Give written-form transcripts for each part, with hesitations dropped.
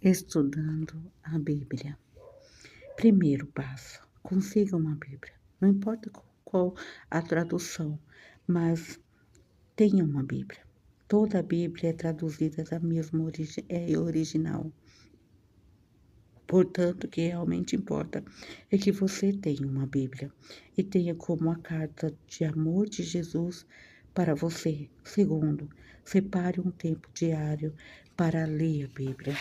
Estudando a Bíblia. Primeiro passo: consiga uma Bíblia. Não importa qual a tradução, mas tenha uma Bíblia. Toda a Bíblia é traduzida da mesma original. Portanto, o que realmente importa é que você tenha uma Bíblia e tenha como a carta de amor de Jesus para você. Segundo, separe um tempo diário para ler a Bíblia.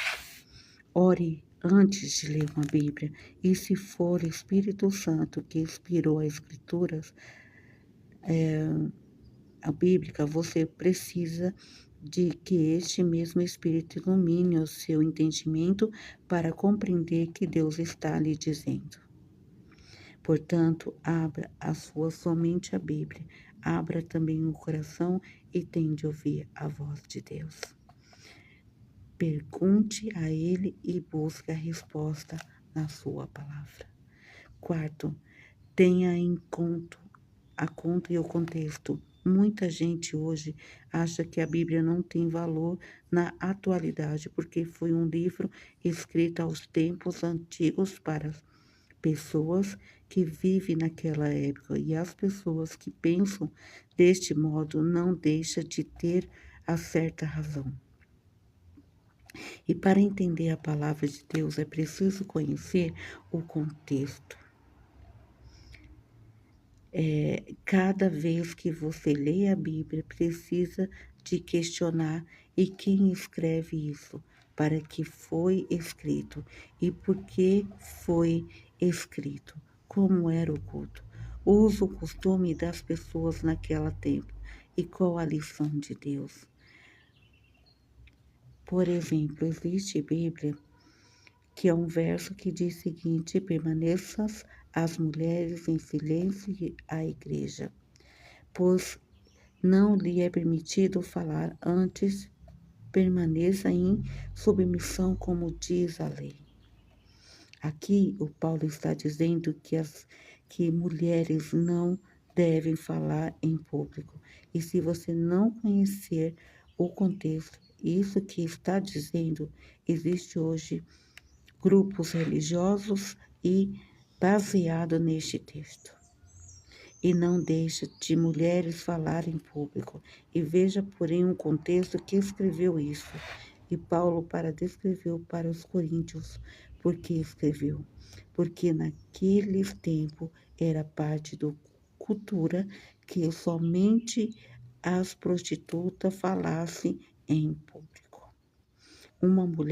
Ore antes de ler uma Bíblia, e se for o Espírito Santo que inspirou as Escrituras, a Bíblica, você precisa de que este mesmo Espírito ilumine o seu entendimento para compreender que Deus está lhe dizendo. Portanto, abra a sua somente a Bíblia, abra também o coração e tente ouvir a voz de Deus. Pergunte a Ele e busque a resposta na sua palavra. Quarto, tenha em conta a conta e o contexto. Muita gente hoje acha que a Bíblia não tem valor na atualidade, porque foi um livro escrito aos tempos antigos para pessoas que vivem naquela época. E as pessoas que pensam deste modo não deixam de ter a certa razão. E para entender a palavra de Deus é preciso conhecer o contexto. Cada vez que você lê a Bíblia, precisa de questionar e quem escreve isso, para que foi escrito e por que foi escrito, como era o culto, uso, costume das pessoas naquele tempo e qual a lição de Deus. Por exemplo, existe Bíblia que é um verso que diz o seguinte: permaneçam as mulheres em silêncio à igreja, pois não lhe é permitido falar, antes permaneça em submissão, como diz a lei. Aqui o Paulo está dizendo que mulheres não devem falar em público. E se você não conhecer o contexto, isso que está dizendo, existe hoje grupos religiosos e baseado neste texto. E não deixa de mulheres falar em público. E veja, porém, um contexto que escreveu isso. E Paulo, para descrever para os coríntios, por que escreveu? Porque naquele tempo era parte da cultura que somente as prostitutas falassem em público. Uma mulher